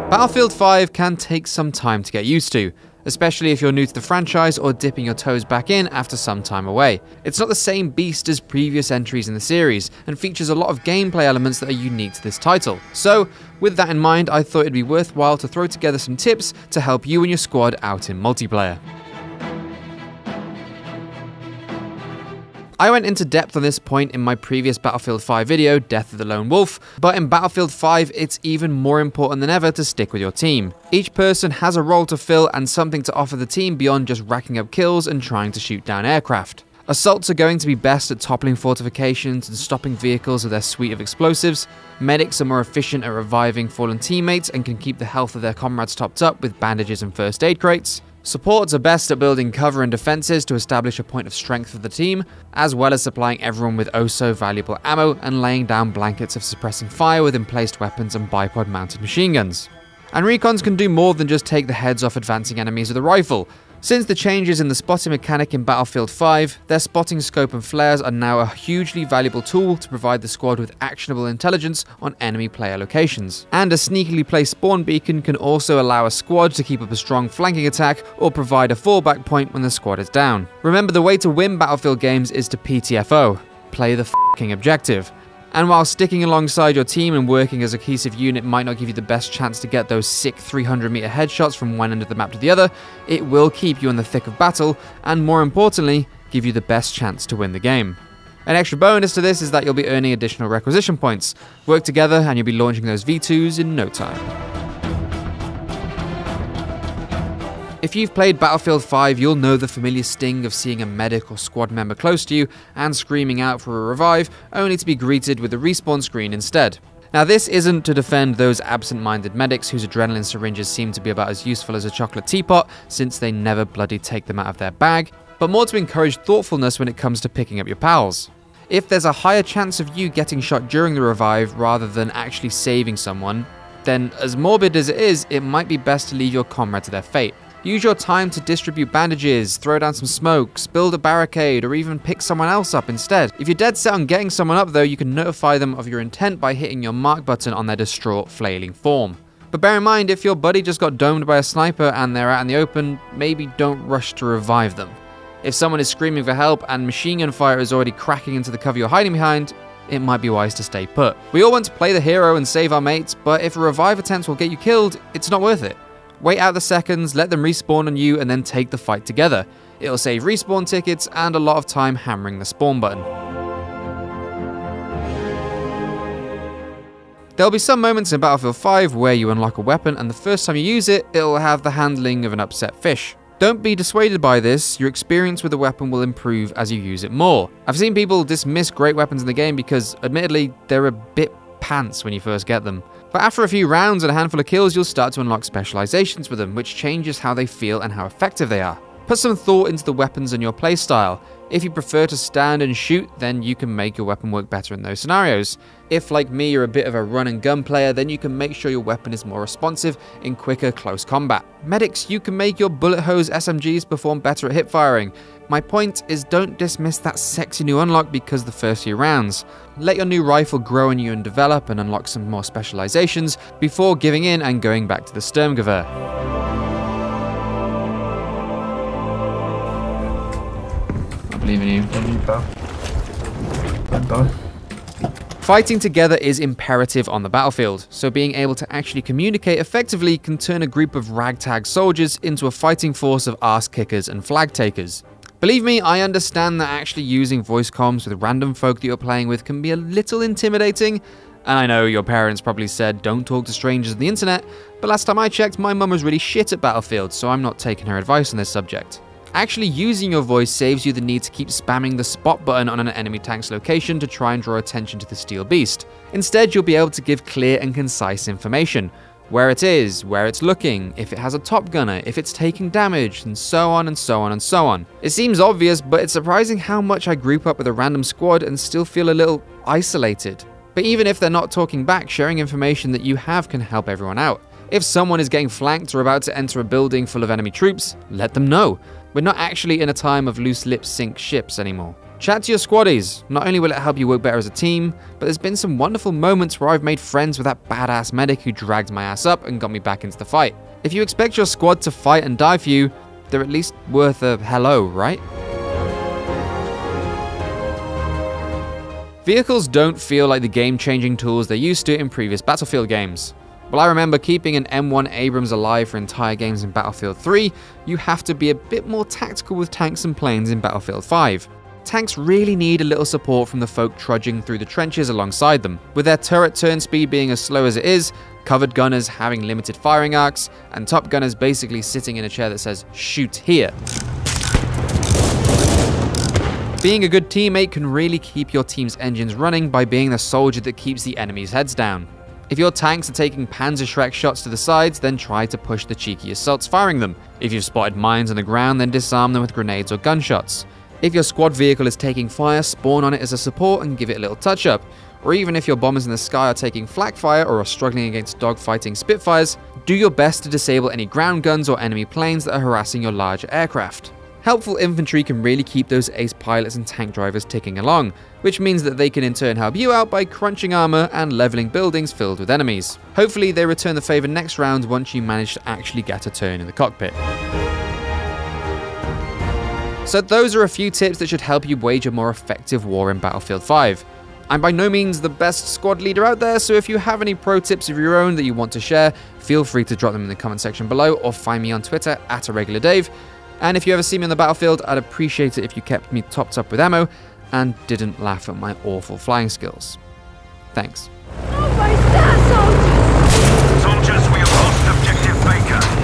Battlefield 5 can take some time to get used to, especially if you're new to the franchise or dipping your toes back in after some time away. It's not the same beast as previous entries in the series, and features a lot of gameplay elements that are unique to this title. So, with that in mind, I thought it'd be worthwhile to throw together some tips to help you and your squad out in multiplayer. I went into depth on this point in my previous Battlefield 5 video, Death of the Lone Wolf, but in Battlefield 5 it's even more important than ever to stick with your team. Each person has a role to fill and something to offer the team beyond just racking up kills and trying to shoot down aircraft. Assaults are going to be best at toppling fortifications and stopping vehicles with their suite of explosives. Medics are more efficient at reviving fallen teammates and can keep the health of their comrades topped up with bandages and first aid crates. Supports are best at building cover and defenses to establish a point of strength for the team, as well as supplying everyone with oh so valuable ammo and laying down blankets of suppressing fire with emplaced weapons and bipod mounted machine guns. And recons can do more than just take the heads off advancing enemies with a rifle. Since the changes in the spotting mechanic in Battlefield 5, their spotting scope and flares are now a hugely valuable tool to provide the squad with actionable intelligence on enemy player locations. And a sneakily placed spawn beacon can also allow a squad to keep up a strong flanking attack or provide a fallback point when the squad is down. Remember, the way to win Battlefield games is to PTFO, play the f***ing objective. And while sticking alongside your team and working as a cohesive unit might not give you the best chance to get those sick 300-meter headshots from one end of the map to the other, it will keep you in the thick of battle, and more importantly, give you the best chance to win the game. An extra bonus to this is that you'll be earning additional requisition points. Work together and you'll be launching those V2s in no time. If you've played Battlefield 5, you'll know the familiar sting of seeing a medic or squad member close to you and screaming out for a revive, only to be greeted with a respawn screen instead. Now, this isn't to defend those absent-minded medics whose adrenaline syringes seem to be about as useful as a chocolate teapot, since they never bloody take them out of their bag, but more to encourage thoughtfulness when it comes to picking up your pals. If there's a higher chance of you getting shot during the revive rather than actually saving someone, then as morbid as it is, it might be best to leave your comrade to their fate. Use your time to distribute bandages, throw down some smokes, build a barricade, or even pick someone else up instead. If you're dead set on getting someone up though, you can notify them of your intent by hitting your mark button on their distraught, flailing form. But bear in mind, if your buddy just got domed by a sniper and they're out in the open, maybe don't rush to revive them. If someone is screaming for help and machine gun fire is already cracking into the cover you're hiding behind, it might be wise to stay put. We all want to play the hero and save our mates, but if a revive attempt will get you killed, it's not worth it. Wait out the seconds, let them respawn on you, and then take the fight together. It'll save respawn tickets and a lot of time hammering the spawn button. There'll be some moments in Battlefield 5 where you unlock a weapon and the first time you use it, it'll have the handling of an upset fish. Don't be dissuaded by this, your experience with the weapon will improve as you use it more. I've seen people dismiss great weapons in the game because, admittedly, they're a bit pants when you first get them. But after a few rounds and a handful of kills, you'll start to unlock specializations with them, which changes how they feel and how effective they are. Put some thought into the weapons and your playstyle. If you prefer to stand and shoot, then you can make your weapon work better in those scenarios. If, like me, you're a bit of a run and gun player, then you can make sure your weapon is more responsive in quicker close combat. Medics, you can make your bullet hose SMGs perform better at hip firing. My point is, don't dismiss that sexy new unlock because the first few rounds. Let your new rifle grow on you and develop and unlock some more specializations before giving in and going back to the Sturmgewehr. I believe in you. Fighting together is imperative on the battlefield, so being able to actually communicate effectively can turn a group of ragtag soldiers into a fighting force of arse kickers and flag takers. Believe me, I understand that actually using voice comms with random folk that you're playing with can be a little intimidating, and I know your parents probably said don't talk to strangers on the internet, but last time I checked, my mum was really shit at Battlefield, so I'm not taking her advice on this subject. Actually using your voice saves you the need to keep spamming the spot button on an enemy tank's location to try and draw attention to the steel beast. Instead, you'll be able to give clear and concise information. Where it is, where it's looking, if it has a top gunner, if it's taking damage, and so on and so on and so on. It seems obvious, but it's surprising how much I group up with a random squad and still feel a little isolated. But even if they're not talking back, sharing information that you have can help everyone out. If someone is getting flanked or about to enter a building full of enemy troops, let them know. We're not actually in a time of loose lips sink ships anymore. Chat to your squaddies. Not only will it help you work better as a team, but there's been some wonderful moments where I've made friends with that badass medic who dragged my ass up and got me back into the fight. If you expect your squad to fight and die for you, they're at least worth a hello, right? Vehicles don't feel like the game-changing tools they used to in previous Battlefield games. While I remember keeping an M1 Abrams alive for entire games in Battlefield 3, you have to be a bit more tactical with tanks and planes in Battlefield 5. Tanks really need a little support from the folk trudging through the trenches alongside them. With their turret turn speed being as slow as it is, covered gunners having limited firing arcs, and top gunners basically sitting in a chair that says, "Shoot here." Being a good teammate can really keep your team's engines running by being the soldier that keeps the enemy's heads down. If your tanks are taking Panzerschreck shots to the sides, then try to push the cheeky assaults firing them. If you've spotted mines on the ground, then disarm them with grenades or gunshots. If your squad vehicle is taking fire, spawn on it as a support and give it a little touch-up. Or even if your bombers in the sky are taking flak fire or are struggling against dogfighting Spitfires, do your best to disable any ground guns or enemy planes that are harassing your larger aircraft. Helpful infantry can really keep those ace pilots and tank drivers ticking along, which means that they can in turn help you out by crunching armor and leveling buildings filled with enemies. Hopefully they return the favor next round once you manage to actually get a turn in the cockpit. So those are a few tips that should help you wage a more effective war in Battlefield 5. I'm by no means the best squad leader out there, so if you have any pro tips of your own that you want to share, feel free to drop them in the comment section below or find me on Twitter @IrregularDave. And if you ever see me on the battlefield, I'd appreciate it if you kept me topped up with ammo and didn't laugh at my awful flying skills. Thanks. Soldiers, we have lost objective Baker.